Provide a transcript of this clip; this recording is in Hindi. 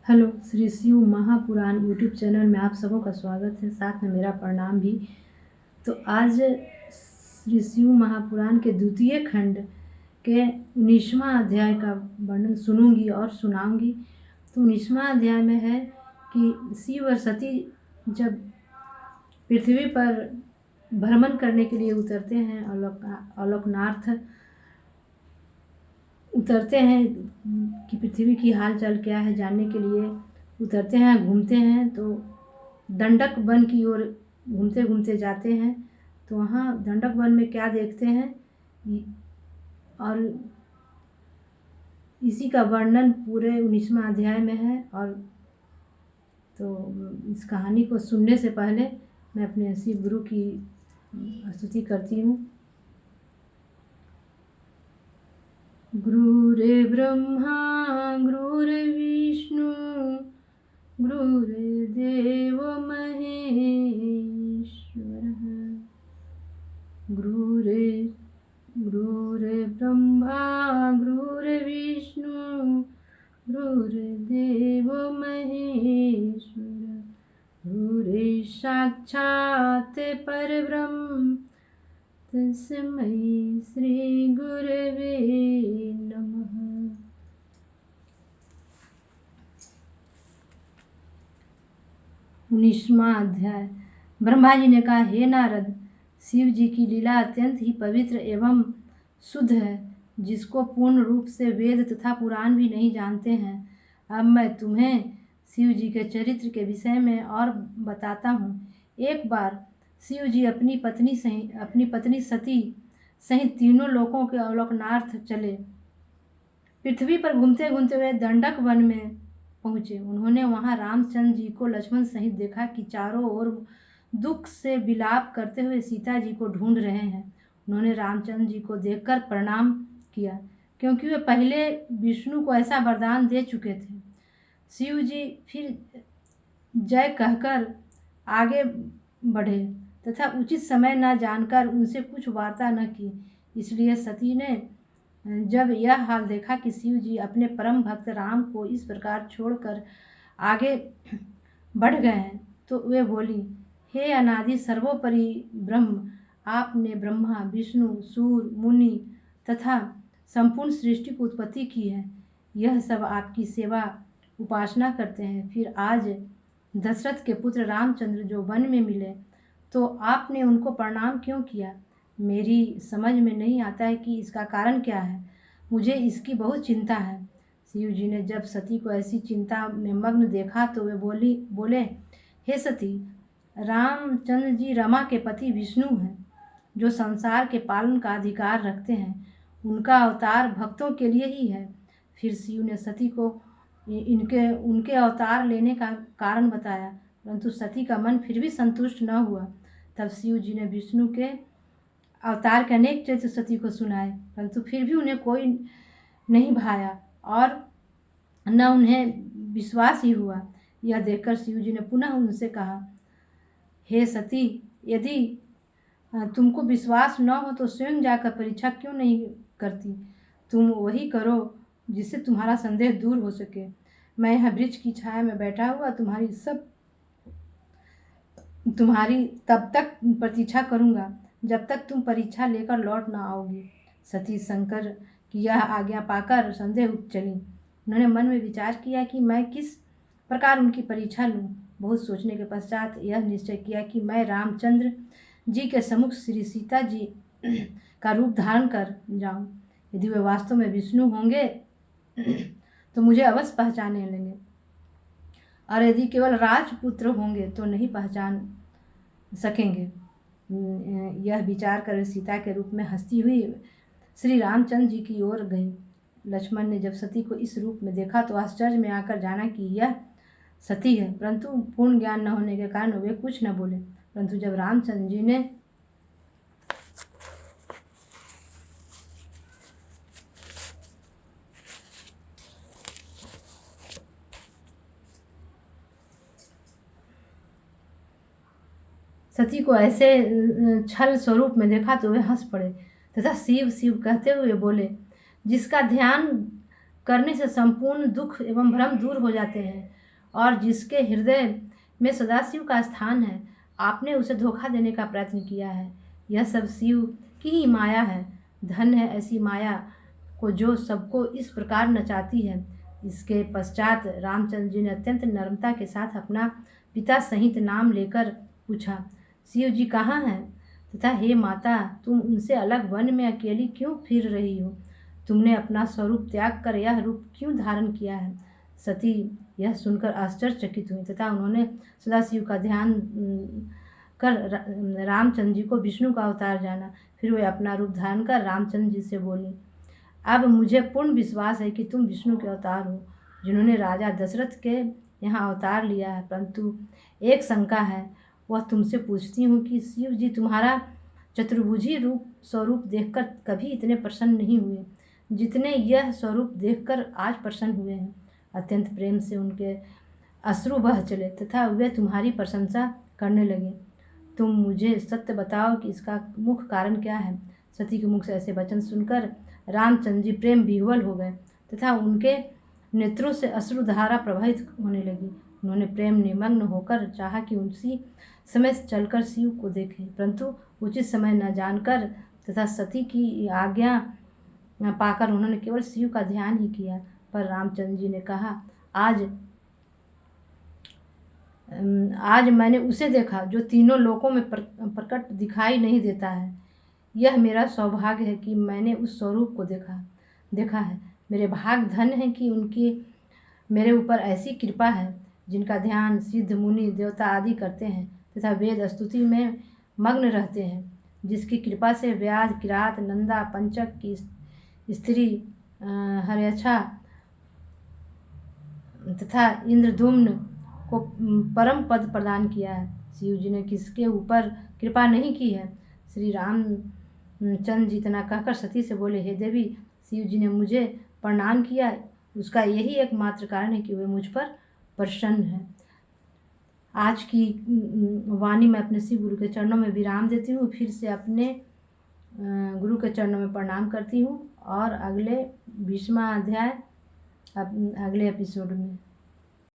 Hello, Shri Shiv Mahapuran YouTube channel में आप सबों का स्वागत है, साथ में मेरा प्रणाम भी। तो आज श्री शिव महापुराण के द्वितीय खंड के 19वां अध्याय का वर्णन सुनूंगी और सुनाऊंगी। तो 19वां अध्याय में है कि शिव और सती जब पृथ्वी पर भ्रमण करने के लिए उतरते हैं, अलोकनाथ उतरते हैं कि पृथ्वी की हाल चाल क्या है जानने के लिए उतरते हैं, घूमते हैं। तो दंडक वन की ओर घूमते घूमते जाते हैं। तो वहाँ दंडक वन में क्या देखते हैं और इसी का वर्णन पूरे 19वां अध्याय में है। और तो इस कहानी को सुनने से पहले मैं अपने शिव गुरु की स्तुति करती हूँ। गुरुर्ब्रह्मा गुरुर्विष्णु गुरुर्देव महेश्वरः। गुरुर्ब्रह्मा गुरुर्विष्णु गुरुर्देव महेश्वरः। गुरुर्साक्षात् परब्रह्म तस्मै श्री गुरवे नमः। 19वां अध्याय। ब्रह्मा जी ने कहा, हे नारद, शिव जी की लीला अत्यंत ही पवित्र एवं शुद्ध है, जिसको पूर्ण रूप से वेद तथा पुराण भी नहीं जानते हैं। अब मैं तुम्हें शिव जी के चरित्र के विषय में और बताता हूँ। एक बार शिव जी अपनी पत्नी सती सहित तीनों लोकों के अवलोकनार्थ चले। पृथ्वी पर घूमते घूमते वे दंडक वन में पहुँचे। उन्होंने वहाँ रामचंद्र जी को लक्ष्मण सहित देखा कि चारों ओर दुख से विलाप करते हुए सीता जी को ढूंढ रहे हैं। उन्होंने रामचंद्र जी को देखकर प्रणाम किया, क्योंकि वे पहले विष्णु को ऐसा वरदान दे चुके थे। शिव जी फिर जय कहकर आगे बढ़े तथा उचित समय न जानकर उनसे कुछ वार्ता न की। इसलिए सती ने जब यह हाल देखा कि शिव जी अपने परम भक्त राम को इस प्रकार छोड़कर आगे बढ़ गए हैं, तो वे बोली, हे अनादि सर्वोपरि ब्रह्म, आपने ब्रह्मा विष्णु सूर्य मुनि तथा संपूर्ण सृष्टि की उत्पत्ति की है। यह सब आपकी सेवा उपासना करते हैं। फिर आज दशरथ के पुत्र रामचंद्र जो वन में मिले, तो आपने उनको प्रणाम क्यों किया? मेरी समझ में नहीं आता है कि इसका कारण क्या है। मुझे इसकी बहुत चिंता है। शिव जी ने जब सती को ऐसी चिंता में मग्न देखा तो वे बोले, हे सती, रामचंद्र जी रमा के पति विष्णु हैं, जो संसार के पालन का अधिकार रखते हैं। उनका अवतार भक्तों के लिए ही है। फिर शिव ने सती को उनके अवतार लेने का कारण बताया, परंतु सती का मन फिर भी संतुष्ट न हुआ। तब शिव जी ने विष्णु के अवतार के अनेक चरित्र सती को सुनाए, परंतु फिर भी उन्हें कोई नहीं भाया और न उन्हें विश्वास ही हुआ। यह देखकर शिव जी ने पुनः उनसे कहा, हे सती, यदि तुमको विश्वास न हो तो स्वयं जाकर परीक्षा क्यों नहीं करती? तुम वही करो जिससे तुम्हारा संदेह दूर हो सके। मैं यहाँ वृक्ष की छाया में बैठा हुआ तुम्हारी तब तक प्रतीक्षा करूँगा जब तक तुम परीक्षा लेकर लौट न आओगी। सती शंकर की यह आज्ञा पाकर संदेह उठ चली। उन्होंने मन में विचार किया कि मैं किस प्रकार उनकी परीक्षा लूँ। बहुत सोचने के पश्चात यह निश्चय किया कि मैं रामचंद्र जी के सम्मुख श्री सीता जी का रूप धारण कर जाऊँ। यदि वे वास्तव में विष्णु होंगे तो मुझे अवश्य पहचाने लेंगे, और यदि केवल राजपुत्र होंगे तो नहीं पहचान सकेंगे। यह विचार कर सीता के रूप में हंसती हुई श्री रामचंद्र जी की ओर गई। लक्ष्मण ने जब सती को इस रूप में देखा तो आश्चर्य में आकर जाना कि यह सती है, परंतु पूर्ण ज्ञान न होने के कारण वे कुछ न बोले। परंतु जब रामचंद्र जी ने सती को ऐसे छल स्वरूप में देखा तो वे हंस पड़े तथा शिव शिव कहते हुए बोले, जिसका ध्यान करने से संपूर्ण दुख एवं भ्रम दूर हो जाते हैं, और जिसके हृदय में सदाशिव का स्थान है, आपने उसे धोखा देने का प्रयत्न किया है। यह सब शिव की ही माया है। धन है ऐसी माया को जो सबको इस प्रकार नचाती है। इसके पश्चात रामचंद्र जी ने अत्यंत नम्रता के साथ अपना पिता सहित नाम लेकर पूछा, शिव जी कहाँ हैं? तथा हे माता, तुम उनसे अलग वन में अकेली क्यों फिर रही हो? तुमने अपना स्वरूप त्याग कर यह रूप क्यों धारण किया है? सती यह सुनकर आश्चर्यचकित हुई तथा उन्होंने सदाशिव का ध्यान कर रामचंद्र जी को विष्णु का अवतार जाना। फिर वे अपना रूप धारण कर रामचंद्र जी से बोली, अब मुझे पूर्ण विश्वास है कि तुम विष्णु के अवतार हो, जिन्होंने राजा दशरथ के यहाँ अवतार लिया है। परंतु एक शंका है, वह तुमसे पूछती हूँ कि शिव जी तुम्हारा चतुर्भुजी रूप स्वरूप देखकर कभी इतने प्रसन्न नहीं हुए जितने यह स्वरूप देखकर आज प्रसन्न हुए हैं। अत्यंत प्रेम से उनके अश्रु बह चले तथा वे तुम्हारी प्रशंसा करने लगे। तुम मुझे सत्य बताओ कि इसका मुख्य कारण क्या है? सती के मुख से ऐसे वचन सुनकर रामचंद्र जी प्रेम विह्वल हो गए तथा उनके नेत्रों से अश्रुधारा प्रवाहित होने लगी। उन्होंने प्रेम निमग्न होकर चाहा कि उसी समय चलकर शिव को देखें, परंतु उचित समय न जानकर तथा सती की आज्ञा पाकर उन्होंने केवल शिव का ध्यान ही किया। पर रामचंद्र जी ने कहा, आज मैंने उसे देखा जो तीनों लोकों में प्रकट दिखाई नहीं देता है। यह मेरा सौभाग्य है कि मैंने उस स्वरूप को देखा है। मेरे भाग धन है कि उनकी मेरे ऊपर ऐसी कृपा है, जिनका ध्यान सिद्ध मुनि देवता आदि करते हैं तथा वेद स्तुति में मग्न रहते हैं, जिसकी कृपा से व्यास, किरात, नंदा, पंचक की स्त्री हर्यच्छा तथा इंद्रधुम्न को परम पद प्रदान किया है। शिव जी ने किसके ऊपर कृपा नहीं की है? श्री रामचंद्र जी इतना कहकर सती से बोले, हे देवी, शिव जी ने मुझे प्रणाम किया, उसका यही एकमात्र कारण है कि वे मुझ पर प्रसन्न हैं। आज की वाणी मैं अपने शिव गुरु के चरणों में विराम देती हूँ। फिर से अपने गुरु के चरणों में प्रणाम करती हूँ और अगले 20वां अध्याय अगले एपिसोड में